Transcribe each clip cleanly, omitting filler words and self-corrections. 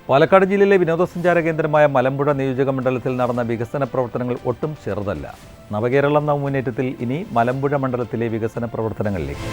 പാലക്കാട് ജില്ലയിലെ വിനോദസഞ്ചാര കേന്ദ്രമായ മലമ്പുഴ നിയോജക മണ്ഡലത്തിൽ നടന്ന വികസന പ്രവർത്തനങ്ങൾ ഒട്ടും ചെറുതല്ല. നവകേരളം നവമുന്നേറ്റത്തിൽ ഇനി മലമ്പുഴ മണ്ഡലത്തിലെ വികസന പ്രവർത്തനങ്ങളിലേക്ക്.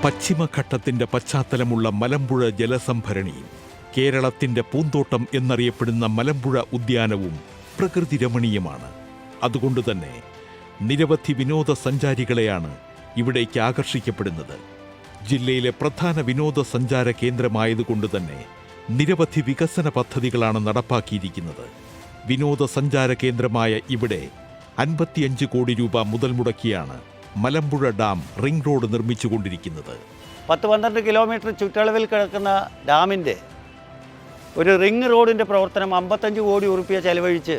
പശ്ചിമഘട്ടത്തിന്റെ പശ്ചാത്തലമുള്ള മലമ്പുഴ ജലസംഭരണിയും കേരളത്തിന്റെ പൂന്തോട്ടം എന്നറിയപ്പെടുന്ന മലമ്പുഴ ഉദ്യാനവും പ്രകൃതി രമണീയമാണ്. അതുകൊണ്ടുതന്നെ നിരവധി വിനോദസഞ്ചാരികളെയാണ് ഇവിടേക്ക് ആകർഷിക്കപ്പെടുന്നത്. ജില്ലയിലെ പ്രധാന വിനോദസഞ്ചാര കേന്ദ്രമായതുകൊണ്ടുതന്നെ നിരവധി വികസന പദ്ധതികളാണ് നടപ്പാക്കിയിരിക്കുന്നത്. വിനോദസഞ്ചാര കേന്ദ്രമായ ഇവിടെ 55 കോടി രൂപ മുതൽ മുടക്കിയാണ് മലമ്പുഴ ഡാം റിംഗ് റോഡ് നിർമ്മിച്ചുകൊണ്ടിരിക്കുന്നത്. 10-12 കിലോമീറ്റർ ചുറ്റളവിൽ കിടക്കുന്ന ഡാമിൻ്റെ ഒരു റിംഗ് റോഡിൻ്റെ പ്രവർത്തനം 55 കോടി ഉറുപ്പിക ചെലവഴിച്ച്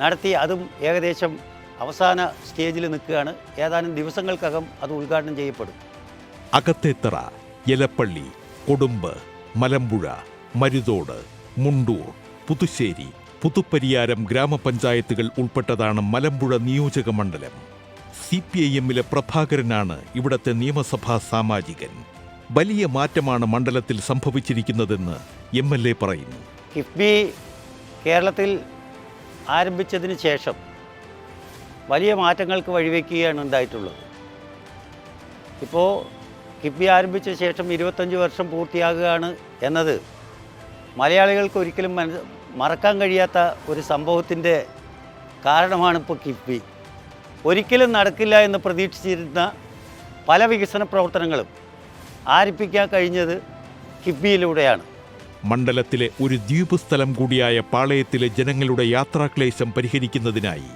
നടത്തി. അതും ഏകദേശം അവസാന സ്റ്റേജിൽ നിൽക്കുകയാണ്. ഏതാനും ദിവസങ്ങൾക്കകം അത് ഉദ്ഘാടനം ചെയ്യപ്പെടും. അകത്തേത്തറ, എലപ്പള്ളി, കൊടുമ്പ്, മലമ്പുഴ, മരുതോട്, മുണ്ടൂർ, പുതുശ്ശേരി, പുതുപ്പരിയാരം ഗ്രാമപഞ്ചായത്തുകൾ ഉൾപ്പെട്ടതാണ് മലമ്പുഴ നിയോജക മണ്ഡലം. CPIM-ലെ പ്രഭാകരനാണ് ഇവിടത്തെ നിയമസഭാ സാമാജികൻ. വലിയ മാറ്റമാണ് മണ്ഡലത്തിൽ സംഭവിച്ചിരിക്കുന്നതെന്ന് MLA പറയുന്നു. കിഫ്ബി കേരളത്തിൽ ആരംഭിച്ചതിന് ശേഷം വലിയ മാറ്റങ്ങൾക്ക് വഴിവെക്കുകയാണ് ഉണ്ടായിട്ടുള്ളത്. ഇപ്പോൾ കിഫ്ബി ആരംഭിച്ച ശേഷം 25 വർഷം പൂർത്തിയാകുകയാണ് എന്നത് മലയാളികൾക്ക് ഒരിക്കലും മറക്കാൻ കഴിയാത്ത ഒരു സംഭവത്തിൻ്റെ കാരണമാണ് ഇപ്പോൾ കിഫ്ബി. ഒരിക്കലും നടക്കില്ല എന്ന് പ്രതീക്ഷിച്ചിരുന്ന പല വികസന പ്രവർത്തനങ്ങളും ആരംഭിക്കാൻ കഴിഞ്ഞത് കിഫ്ബിയിലൂടെയാണ്. മണ്ഡലത്തിലെ ഒരു ദ്വീപ് സ്ഥലം കൂടിയായ പാളയത്തിലെ ജനങ്ങളുടെ യാത്രാക്ലേശം പരിഹരിക്കുന്നതിനായി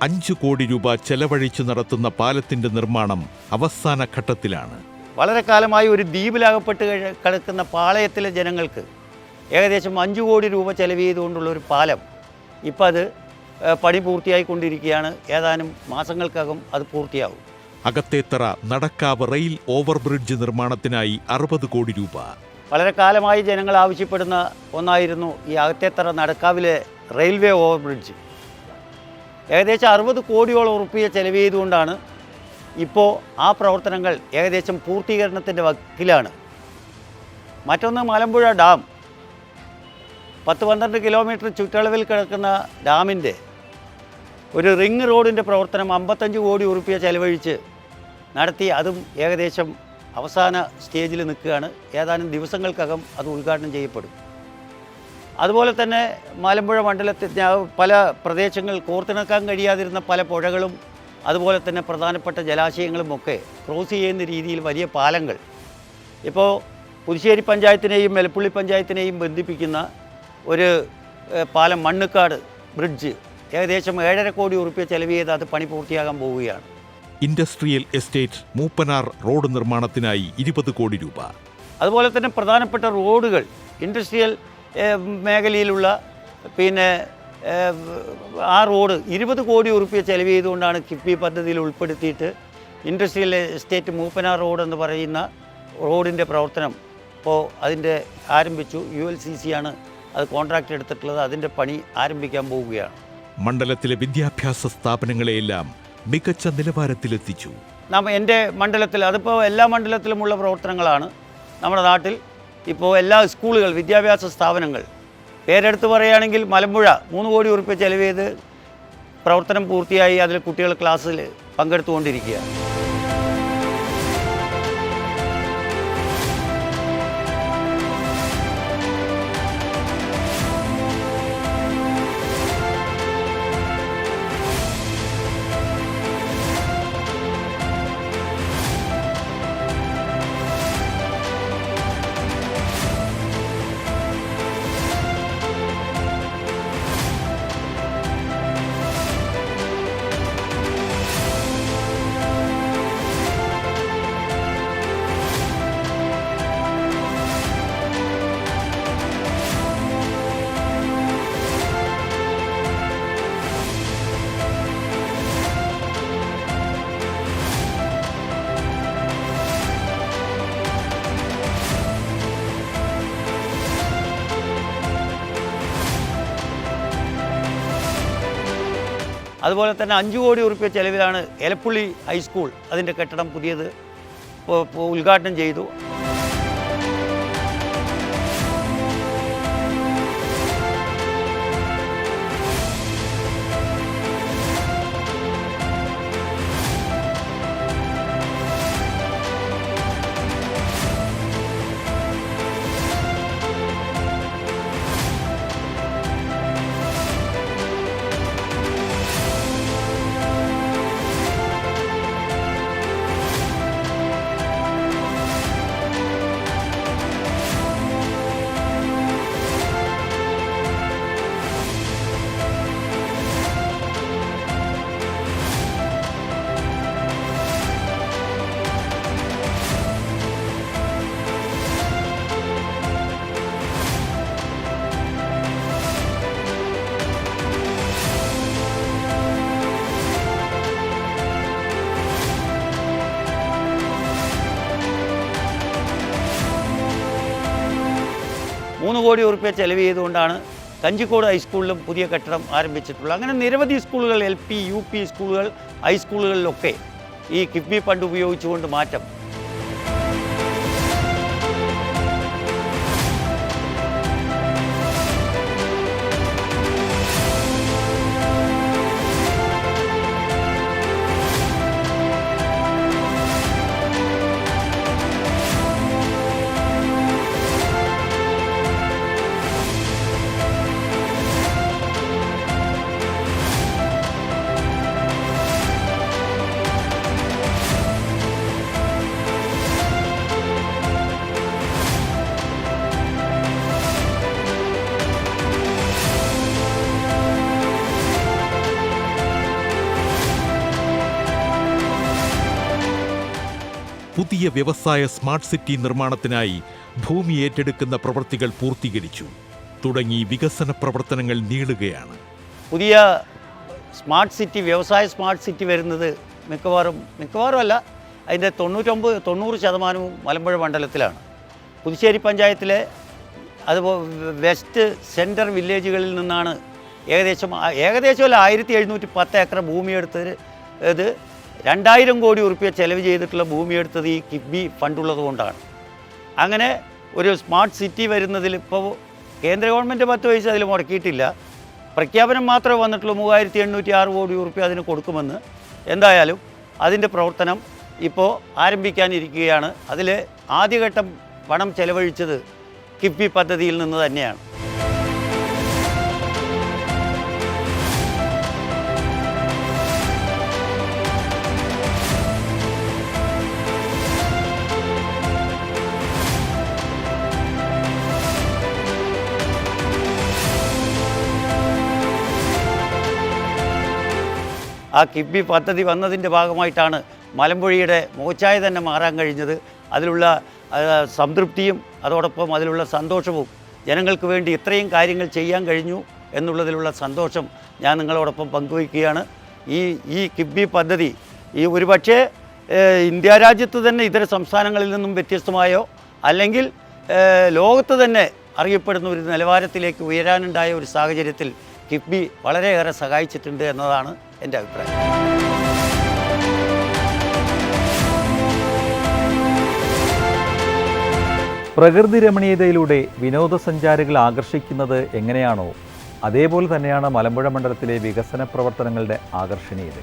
5 കോടി രൂപ ചെലവഴിച്ചു നടത്തുന്ന പാലത്തിന്റെ നിർമ്മാണം അവസാന ഘട്ടത്തിലാണ്. വളരെ കാലമായി ഒരു ദ്വീപിലാകപ്പെട്ട് കിടക്കുന്ന പാളയത്തിലെ ജനങ്ങൾക്ക് ഏകദേശം 5 കോടി രൂപ ചെലവ് ചെയ്തുകൊണ്ടുള്ള ഒരു പാലം ഇപ്പം അത് പണി പൂർത്തിയായിക്കൊണ്ടിരിക്കുകയാണ്. ഏതാനും മാസങ്ങൾക്കകം അത് പൂർത്തിയാവും. അകത്തേത്തറ നടക്കാവ് റെയിൽ ഓവർബ്രിഡ്ജ് നിർമ്മാണത്തിനായി 60 കോടി രൂപ. വളരെ കാലമായി ജനങ്ങൾ ആവശ്യപ്പെടുന്ന ഒന്നായിരുന്നു ഈ അകത്തേത്തറ നടക്കാവിലെ റെയിൽവേ ഓവർബ്രിഡ്ജ്. ഏകദേശം 60 കോടിയോളം ഉറുപ്പിക ചെലവ് ചെയ്തുകൊണ്ടാണ് ഇപ്പോൾ ആ പ്രവർത്തനങ്ങൾ ഏകദേശം പൂർത്തീകരണത്തിൻ്റെ വക്കിലാണ്. മറ്റൊന്ന് മലമ്പുഴ ഡാം. 10-12 കിലോമീറ്റർ ചുറ്റളവിൽ കിടക്കുന്ന ഡാമിൻ്റെ ഒരു റിംഗ് റോഡിൻ്റെ പ്രവർത്തനം 55 കോടി ഉറുപ്പിക ചെലവഴിച്ച് നടത്തി. അതും ഏകദേശം അവസാന സ്റ്റേജിൽ നിൽക്കുകയാണ്. ഏതാനും ദിവസങ്ങൾക്കകം അത് ഉദ്ഘാടനം ചെയ്യപ്പെടും. അതുപോലെ തന്നെ മലമ്പുഴ മണ്ഡലത്തിൽ പല പ്രദേശങ്ങൾ കോർത്തിണക്കാൻ കഴിയാതിരുന്ന പല പുഴകളും അതുപോലെ തന്നെ പ്രധാനപ്പെട്ട ജലാശയങ്ങളുമൊക്കെ ക്രോസ് ചെയ്യുന്ന രീതിയിൽ വലിയ പാലങ്ങൾ ഇപ്പോൾ പുതുശ്ശേരി പഞ്ചായത്തിനെയും എലപ്പള്ളി പഞ്ചായത്തിനെയും ബന്ധിപ്പിക്കുന്ന ഒരു പാലം മണ്ണുക്കാട് ബ്രിഡ്ജ് ഏകദേശം 7.5 കോടി ഉറുപ്പിക ചെലവ് ചെയ്ത് അത് പണി പൂർത്തിയാകാൻ പോവുകയാണ്. ഇൻഡസ്ട്രിയൽ എസ്റ്റേറ്റ് മൂപ്പനാർ റോഡ് നിർമ്മാണത്തിനായി 20 കോടി രൂപ. അതുപോലെ തന്നെ പ്രധാനപ്പെട്ട റോഡുകൾ ഇൻഡസ്ട്രിയൽ മേഖലയിലുള്ള ആ റോഡ് 20 കോടി ഉറുപ്പിക ചെലവ് ചെയ്തുകൊണ്ടാണ് കിഫ്ബി പദ്ധതിയിൽ ഉൾപ്പെടുത്തിയിട്ട് ഇൻഡസ്ട്രിയൽ എസ്റ്റേറ്റ് മൂപ്പനാർ റോഡ് എന്ന് പറയുന്ന റോഡിൻ്റെ പ്രവർത്തനം ഇപ്പോൾ അതിൻ്റെ ആരംഭിച്ചു. ULCC ആണ് അത് കോൺട്രാക്റ്റ് എടുത്തിട്ടുള്ളത്. അതിൻ്റെ പണി ആരംഭിക്കാൻ പോവുകയാണ്. മണ്ഡലത്തിലെ വിദ്യാഭ്യാസ സ്ഥാപനങ്ങളെയെല്ലാം മികച്ച നിലവാരത്തിലെത്തിച്ചു. എൻ്റെ മണ്ഡലത്തിൽ അതിപ്പോൾ എല്ലാ മണ്ഡലത്തിലുമുള്ള പ്രവർത്തനങ്ങളാണ്. നമ്മുടെ നാട്ടിൽ ഇപ്പോൾ എല്ലാ സ്കൂളുകൾ വിദ്യാഭ്യാസ സ്ഥാപനങ്ങൾ പേരെടുത്ത് പറയുകയാണെങ്കിൽ മലമ്പുഴ 3 കോടി ഉറുപ്പിക ചെലവ് ചെയ്ത് പ്രവർത്തനം പൂർത്തിയായി. അതിൽ കുട്ടികൾ ക്ലാസ്സിൽ പങ്കെടുത്തുകൊണ്ടിരിക്കുകയാണ്. അതുപോലെ തന്നെ 5 കോടി ഉറുപ്പ്യ ചെലവിലാണ് എലപ്പുള്ളി ഹൈസ്കൂൾ അതിൻ്റെ കെട്ടിടം പുതിയത് ഉദ്ഘാടനം ചെയ്തു. മൂന്ന് കോടി ഉറുപ്പ്യ ചെലവ് ചെയ്തുകൊണ്ടാണ് കഞ്ചിക്കോട് ഹൈസ്കൂളിലും പുതിയ കെട്ടിടം ആരംഭിച്ചിട്ടുള്ളത്. അങ്ങനെ നിരവധി സ്കൂളുകൾ, LP, UP സ്കൂളുകൾ, ഹൈസ്കൂളുകളിലൊക്കെ ഈ കിഫ്ബി ഫണ്ട് ഉപയോഗിച്ചുകൊണ്ട് മാറ്റം. പുതിയ വ്യവസായ സ്മാർട്ട് സിറ്റി നിർമ്മാണത്തിനായി ഭൂമി ഏറ്റെടുക്കുന്ന പ്രവൃത്തികൾ പൂർത്തീകരിച്ചു. തുടങ്ങി വികസന പ്രവർത്തനങ്ങൾ നീളുകയാണ്. പുതിയ സ്മാർട്ട് സിറ്റി, വ്യവസായ സ്മാർട്ട് സിറ്റി വരുന്നത് മിക്കവാറും അല്ല, അതിൻ്റെ 90% മലമ്പുഴ മണ്ഡലത്തിലാണ്. പുതുശ്ശേരി പഞ്ചായത്തിലെ അതുപോലെ വെസ്റ്റ് സെൻറ്റർ വില്ലേജുകളിൽ നിന്നാണ് ഏകദേശം 1710 ഏക്കർ ഭൂമിയെടുത്തത്. ഇത് 2000 കോടി ഉറുപ്പ്യ ചെലവ് ചെയ്തിട്ടുള്ള ഭൂമിയെടുത്തത് ഈ കിഫ്ബി ഫണ്ടുള്ളത് കൊണ്ടാണ്. അങ്ങനെ ഒരു സ്മാർട്ട് സിറ്റി വരുന്നതിൽ ഇപ്പോൾ കേന്ദ്ര ഗവൺമെൻറ് 10 പൈസ അതിൽ മുടക്കിയിട്ടില്ല. പ്രഖ്യാപനം മാത്രമേ വന്നിട്ടുള്ളൂ. 3806 കോടി ഉറുപ്പ്യ അതിന് കൊടുക്കുമെന്ന്. എന്തായാലും അതിൻ്റെ പ്രവർത്തനം ഇപ്പോൾ ആരംഭിക്കാനിരിക്കുകയാണ്. അതിൽ ആദ്യഘട്ടം പണം ചെലവഴിച്ചത് കിഫ്ബി പദ്ധതിയിൽ നിന്ന് തന്നെയാണ്. ആ കിഫ്ബി പദ്ധതി വന്നതിൻ്റെ ഭാഗമായിട്ടാണ് മലമ്പുഴയുടെ മുഖച്ഛായ തന്നെ മാറാൻ കഴിഞ്ഞത്. അതിലുള്ള സംതൃപ്തിയും അതോടൊപ്പം അതിലുള്ള സന്തോഷവും, ജനങ്ങൾക്ക് വേണ്ടി ഇത്രയും കാര്യങ്ങൾ ചെയ്യാൻ കഴിഞ്ഞു എന്നുള്ളതിലുള്ള സന്തോഷം ഞാൻ നിങ്ങളോടൊപ്പം പങ്കുവയ്ക്കുകയാണ്. ഈ കിഫ്ബി പദ്ധതി ഒരുപക്ഷേ ഇന്ത്യ രാജ്യത്ത് തന്നെ ഇതര സംസ്ഥാനങ്ങളിൽ നിന്നും വ്യത്യസ്തമായോ അല്ലെങ്കിൽ ലോകത്ത് തന്നെ അറിയപ്പെടുന്ന ഒരു നിലവാരത്തിലേക്ക് ഉയരാനുണ്ടായ ഒരു സാഹചര്യത്തിൽ കിഫ്ബി വളരെയേറെ സഹായിച്ചിട്ടുണ്ട് എന്നതാണ് എൻ്റെ അഭിപ്രായം. പ്രകൃതി രമണീയതയിലൂടെ വിനോദസഞ്ചാരികളെ ആകർഷിക്കുന്നത് എങ്ങനെയാണോ അതേപോലെ തന്നെയാണ് മലമ്പുഴ മണ്ഡലത്തിലെ വികസന പ്രവർത്തനങ്ങളുടെ ആകർഷണീയത.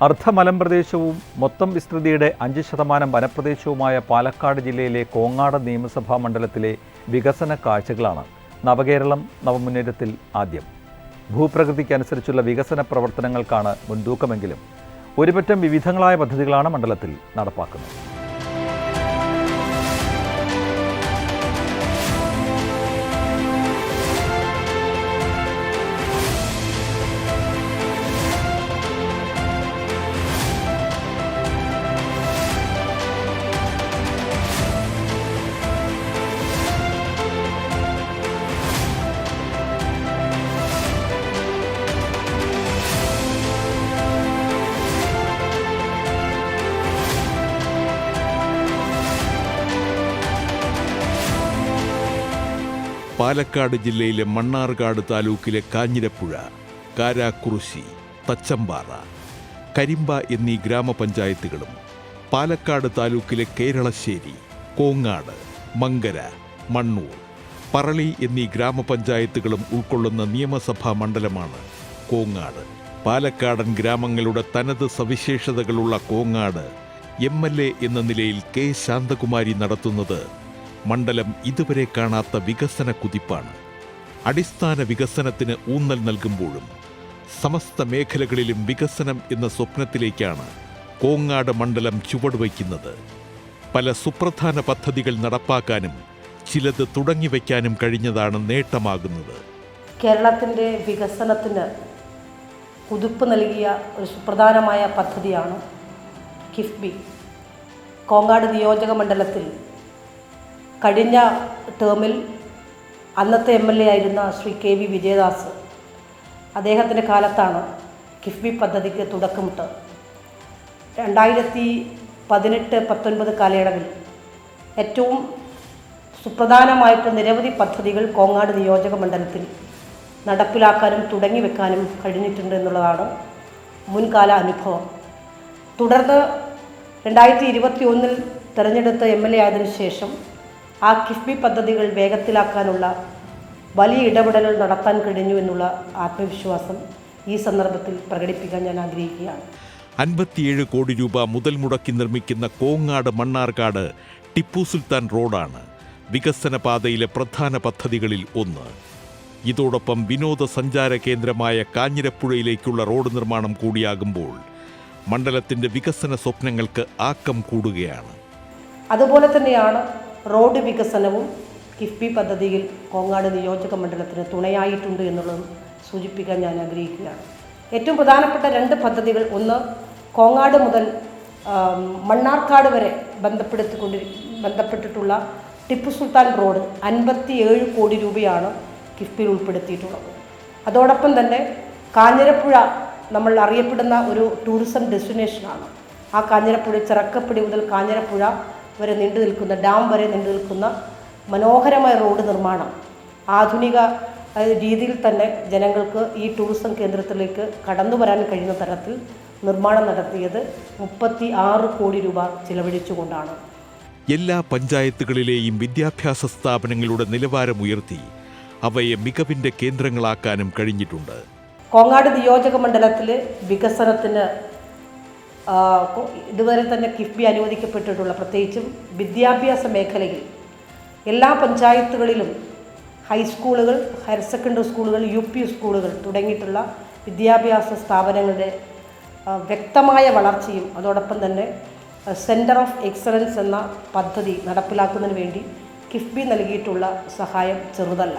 അർദ്ധമലമ്പ്രദേശവും മൊത്തം വിസ്തൃതിയുടെ 5% വനപ്രദേശവുമായ പാലക്കാട് ജില്ലയിലെ കോങ്ങാട് നിയമസഭാ മണ്ഡലത്തിലെ വികസന കാഴ്ചകളാണ് നവകേരളം നവമുന്നേറ്റത്തിൽ ആദ്യം. ഭൂപ്രകൃതിക്കനുസരിച്ചുള്ള വികസന പ്രവർത്തനങ്ങൾക്കാണ് മുൻതൂക്കമെങ്കിലും ഒരുപറ്റം വിവിധങ്ങളായ പദ്ധതികളാണ് മണ്ഡലത്തിൽ നടപ്പാക്കുന്നത്. പാലക്കാട് ജില്ലയിലെ മണ്ണാർക്കാട് താലൂക്കിലെ കാഞ്ഞിരപ്പുഴ, കാരാക്കുറുശ്ശി, തച്ചമ്പാറ, കരിമ്പ എന്നീ ഗ്രാമപഞ്ചായത്തുകളും പാലക്കാട് താലൂക്കിലെ കേരളശ്ശേരി, കോങ്ങാട്, മങ്കര, മണ്ണൂർ, പറളി എന്നീ ഗ്രാമപഞ്ചായത്തുകളും ഉൾക്കൊള്ളുന്ന നിയമസഭാ മണ്ഡലമാണ് കോങ്ങാട്. പാലക്കാടൻ ഗ്രാമങ്ങളുടെ തനത് സവിശേഷതകളുള്ള കോങ്ങാട് MLA എന്ന നിലയിൽ K. ശാന്തകുമാരി നടത്തുന്നത് മണ്ഡലം ഇതുവരെ കാണാത്ത വികസന കുതിപ്പാണ്. അടിസ്ഥാന വികസനത്തിന് ഊന്നൽ നൽകുമ്പോഴും സമസ്ത മേഖലകളിലും വികസനം എന്ന സ്വപ്നത്തിലേക്കാണ് കോങ്ങാട് മണ്ഡലം ചുവടുവയ്ക്കുന്നത്. പല സുപ്രധാന പദ്ധതികൾ നടപ്പാക്കാനും ചിലത് തുടങ്ങിവെക്കാനും കഴിഞ്ഞതാണ് നേട്ടമാകുന്നത്. കേരളത്തിൻ്റെ വികസനത്തിന് കുതിപ്പ് നൽകിയ ഒരു സുപ്രധാനമായ പദ്ധതിയാണ് കിഫ്ബി. കോങ്ങാട് നിയോജക മണ്ഡലത്തിൽ കഴിഞ്ഞ ടേമിൽ അന്നത്തെ MLA ആയിരുന്ന ശ്രീ KV വിജയദാസ്, അദ്ദേഹത്തിൻ്റെ കാലത്താണ് കിഫ്ബി പദ്ധതിക്ക് തുടക്കമിട്ടത്. 2018-19 കാലയളവിൽ ഏറ്റവും സുപ്രധാനമായിട്ട് നിരവധി പദ്ധതികൾ കോങ്ങാട് നിയോജക മണ്ഡലത്തിൽ നടപ്പിലാക്കാനും തുടങ്ങിവെക്കാനും കഴിഞ്ഞിട്ടുണ്ട് എന്നുള്ളതാണ് മുൻകാല അനുഭവം. തുടർന്ന് 2021 തിരഞ്ഞെടുത്ത MLA ആയതിനു ശേഷം ആ കിഫ്ബി പദ്ധതികൾ വേഗത്തിലാക്കാനുള്ള വലിയ ഇടപെടലുകൾ നടത്താൻ കഴിഞ്ഞു എന്നുള്ള ആത്മവിശ്വാസം ഈ സന്ദർഭത്തിൽ പ്രകടിപ്പിക്കാൻ ഞാൻ ആഗ്രഹിക്കുകയാണ്. 57 കോടി രൂപ മുതൽ മുടക്കി നിർമ്മിക്കുന്ന കോങ്ങാട് മണ്ണാർക്കാട് ടിപ്പു സുൽത്താൻ റോഡാണ് വികസന പാതയിലെ പ്രധാന പദ്ധതികളിൽ ഒന്ന്. ഇതോടൊപ്പം വിനോദസഞ്ചാര കേന്ദ്രമായ കാഞ്ഞിരപ്പുഴയിലേക്കുള്ള റോഡ് നിർമ്മാണം കൂടിയാകുമ്പോൾ മണ്ഡലത്തിൻ്റെ വികസന സ്വപ്നങ്ങൾക്ക് ആക്കം കൂടുകയാണ്. അതുപോലെ തന്നെയാണ് റോഡ് വികസനവും കിഫ്ബി പദ്ധതിയിൽ കോങ്ങാട് നിയോജക മണ്ഡലത്തിന് തുണയായിട്ടുണ്ട് എന്നുള്ളത് സൂചിപ്പിക്കാൻ ഞാൻ ആഗ്രഹിക്കുകയാണ്. ഏറ്റവും പ്രധാനപ്പെട്ട 2 പദ്ധതികൾ, ഒന്ന് കോങ്ങാട് മുതൽ മണ്ണാർക്കാട് വരെ ബന്ധപ്പെട്ടിട്ടുള്ള ടിപ്പു സുൽത്താൻ റോഡ് 57 കോടി രൂപയാണ് കിഫ്ബിയിൽ ഉൾപ്പെടുത്തിയിട്ടുള്ളത്. അതോടൊപ്പം തന്നെ കാഞ്ഞിരപ്പുഴ നമ്മൾ അറിയപ്പെടുന്ന ഒരു ടൂറിസം ഡെസ്റ്റിനേഷനാണ്. ആ കാഞ്ഞിരപ്പുഴ ചിറക്കപ്പടി മുതൽ കാഞ്ഞിരപ്പുഴ വരെ നീണ്ടു നിൽക്കുന്ന, ഡാം വരെ നീണ്ടു നിൽക്കുന്ന മനോഹരമായ റോഡ് നിർമ്മാണം ആധുനിക രീതിയിൽ തന്നെ ജനങ്ങൾക്ക് ഈ ടൂറിസം കേന്ദ്രത്തിലേക്ക് കടന്നു വരാൻ കഴിയുന്ന തരത്തിൽ നിർമ്മാണം നടത്തിയത് 36 കോടി രൂപ ചിലവഴിച്ചുകൊണ്ടാണ്. എല്ലാ പഞ്ചായത്തുകളിലെയും വിദ്യാഭ്യാസ സ്ഥാപനങ്ങളുടെ നിലവാരമുയർത്തി അവയെ മികവിൻ്റെ കേന്ദ്രങ്ങളാക്കാനും കഴിഞ്ഞിട്ടുണ്ട്. കോങ്ങാട് നിയോജക മണ്ഡലത്തിൽ വികസനത്തിന് ഇതുവരെ തന്നെ കിഫ്ബി അനുവദിക്കപ്പെട്ടിട്ടുള്ള, പ്രത്യേകിച്ചും വിദ്യാഭ്യാസ മേഖലയിൽ എല്ലാ പഞ്ചായത്തുകളിലും ഹൈസ്കൂളുകൾ, ഹയർ സെക്കൻഡറി സ്കൂളുകൾ, UP സ്കൂളുകൾ തുടങ്ങിയിട്ടുള്ള വിദ്യാഭ്യാസ സ്ഥാപനങ്ങളുടെ വ്യക്തമായ വളർച്ചയും അതോടൊപ്പം തന്നെ സെൻറ്റർ ഓഫ് എക്സലൻസ് എന്ന പദ്ധതി നടപ്പിലാക്കുന്നതിന് വേണ്ടി കിഫ്ബി നൽകിയിട്ടുള്ള സഹായം ചെറുതല്ല.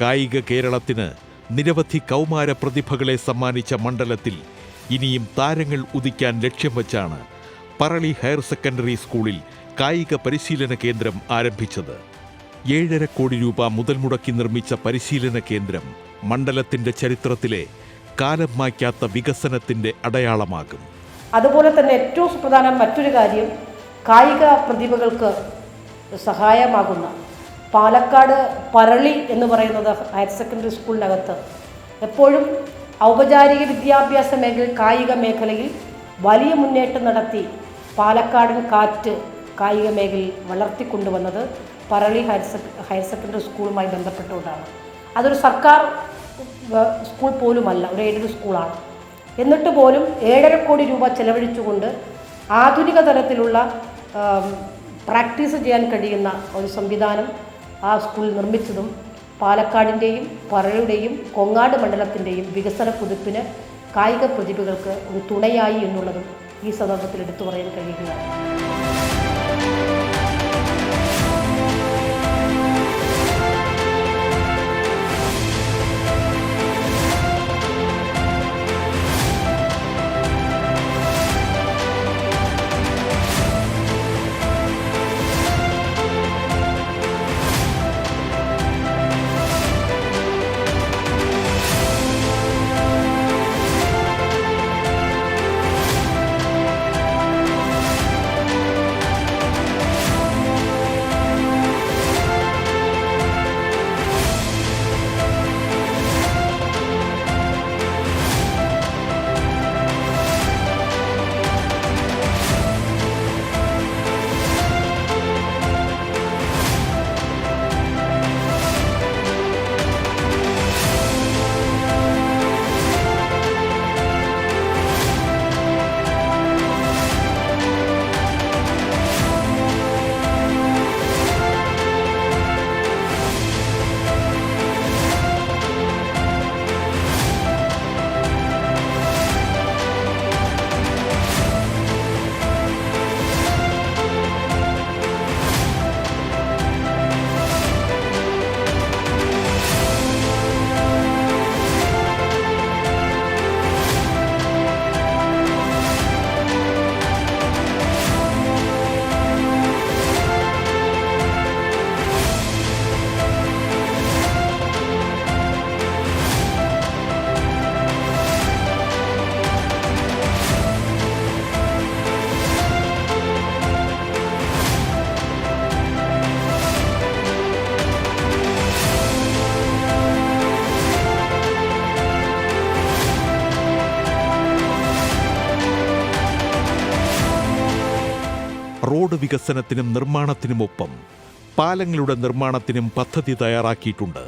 കായിക കേരളത്തിന് നിരവധി കൗമാര പ്രതിഭകളെ സമ്മാനിച്ച മണ്ഡലത്തിൽ ഇനിയും താരങ്ങൾ ഉദിക്കാൻ ലക്ഷ്യം വച്ചാണ് പറളി ഹയർ സെക്കൻഡറി സ്കൂളിൽ കായിക പരിശീലന കേന്ദ്രം ആരംഭിച്ചത്. 7.5 കോടി രൂപ മുതൽ മുടക്കി നിർമ്മിച്ച പരിശീലന കേന്ദ്രം മണ്ഡലത്തിന്റെ ചരിത്രത്തിലെ കാലം മായ്ക്കാത്ത വികസനത്തിന്റെ അടയാളമാകും. അതുപോലെ തന്നെ ഏറ്റവും സുപ്രധാനം മറ്റൊരു കാര്യം, കായിക പ്രതിഭകൾക്ക് സഹായമാകുന്ന പാലക്കാട് പറളി എന്ന് പറയുന്നത് ഹയർ സെക്കൻഡറി സ്കൂളിനകത്ത് എപ്പോഴും ഔപചാരിക വിദ്യാഭ്യാസ കായിക മേഖലയിൽ വലിയ മുന്നേറ്റം നടത്തി പാലക്കാടൻ കാറ്റ് കായിക മേഖലയിൽ വളർത്തിക്കൊണ്ടുവന്നത് പറളി ഹയർ സെക്കൻഡറി സ്കൂളുമായി ബന്ധപ്പെട്ടുകൊണ്ടാണ്. അതൊരു സർക്കാർ സ്കൂൾ പോലുമല്ല, ഒരു എയ്ഡഡ് സ്കൂളാണ്. എന്നിട്ട് പോലും 7.5 കോടി രൂപ ചെലവഴിച്ചുകൊണ്ട് ആധുനിക തരത്തിലുള്ള പ്രാക്ടീസ് ചെയ്യാൻ കഴിയുന്ന ഒരു സംവിധാനം ആ സ്കൂളിൽ നിർമ്മിച്ചതും പാലക്കാടിൻ്റെയും പറളിയുടെയും കൊങ്ങാട് മണ്ഡലത്തിൻ്റെയും വികസന കുതിപ്പിന് കായിക പ്രതിഭകൾക്ക് ഒരു തുണയായി എന്നുള്ളതും ഈ സന്ദർഭത്തിൽ എടുത്തു പറയാൻ കഴിയുകയാണ്. റോഡ് വികസനത്തിനും നിർമ്മാണത്തിനുമൊപ്പം പാലങ്ങളുടെ നിർമ്മാണത്തിനും പദ്ധതി തയ്യാറാക്കിയിട്ടുണ്ട്.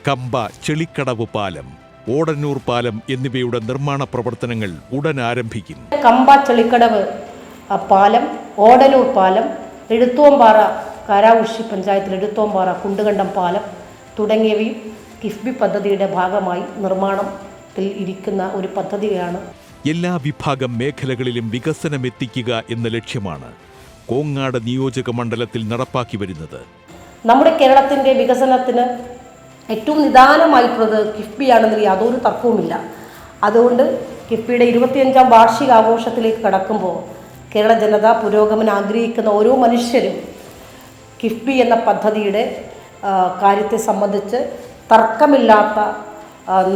കമ്പ ചെളിക്കടവ് പാലം, ഓടന്നൂർ പാലം എന്നിവയുടെ നിർമ്മാണ പ്രവർത്തനങ്ങൾ ഉടൻ ആരംഭിക്കും. കമ്പ ചെളിക്കടവ് പാലം, ഓടന്നൂർ പാലം, എഴുത്തോമ്പാറ കാരാവുഷി പഞ്ചായത്തിൽ എഴുത്തോമ്പാറ കുണ്ടുകണ്ടം പാലം തുടങ്ങിയവയും കിഫ്ബി പദ്ധതിയുടെ ഭാഗമായി നിർമ്മാണത്തിൽ ഇരിക്കുന്ന ഒരു പദ്ധതിയാണ്. എല്ലാ വിഭാഗം മേഖലകളിലും വികസനമെത്തിക്കുക എന്ന ലക്ഷ്യമാണ് കോങ്ങാട് നിയോജക മണ്ഡലത്തിൽ നടപ്പാക്കി വരുന്നത്. നമ്മുടെ കേരളത്തിൻ്റെ വികസനത്തിന് ഏറ്റവും നിദാനമായിട്ടുള്ളത് കിഫ്ബിയാണെന്നതിൽ യാതൊരു തർക്കവുമില്ല. അതുകൊണ്ട് കിഫ്ബിയുടെ 25ാം വാർഷികാഘോഷത്തിലേക്ക് കടക്കുമ്പോൾ കേരള ജനത പുരോഗമനം ആഗ്രഹിക്കുന്ന ഓരോ മനുഷ്യരും കിഫ്ബി എന്ന പദ്ധതിയുടെ കാര്യത്തെ സംബന്ധിച്ച് തർക്കമില്ലാത്ത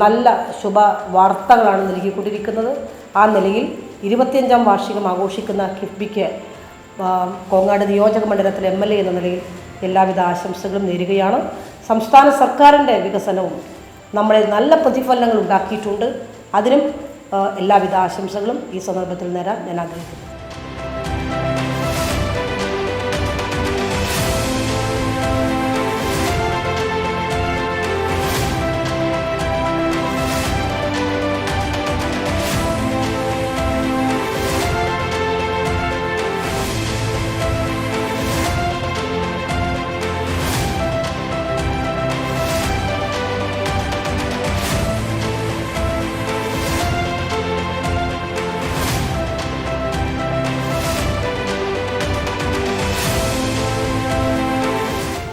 നല്ല ശുഭ വാർത്തകളാണ് നൽകിക്കൊണ്ടിരിക്കുന്നത്. ആ നിലയിൽ 25ാം വാർഷികം ആഘോഷിക്കുന്ന കിഫ്ബിക്ക് കോങ്ങാട് നിയോജക മണ്ഡലത്തിലെ MLA എന്ന നിലയിൽ എല്ലാവിധ ആശംസകളും നേരുകയാണ്. സംസ്ഥാന സർക്കാരിൻ്റെ വികസനവും നമ്മളെ നല്ല പ്രതിഫലനങ്ങൾ ഉണ്ടാക്കിയിട്ടുണ്ട്. അതിനും എല്ലാവിധ ആശംസകളും ഈ സന്ദർഭത്തിൽ നേരാൻ ഞാൻ ആഗ്രഹിക്കുന്നു.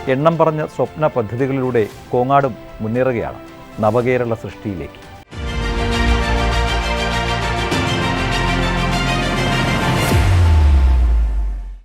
എണ്ണം പറഞ്ഞ സ്വപ്ന പദ്ധതികളിലൂടെ കോങ്ങാടും മുന്നേറുകയാണ് നവകേരള സൃഷ്ടിയിലേക്ക്.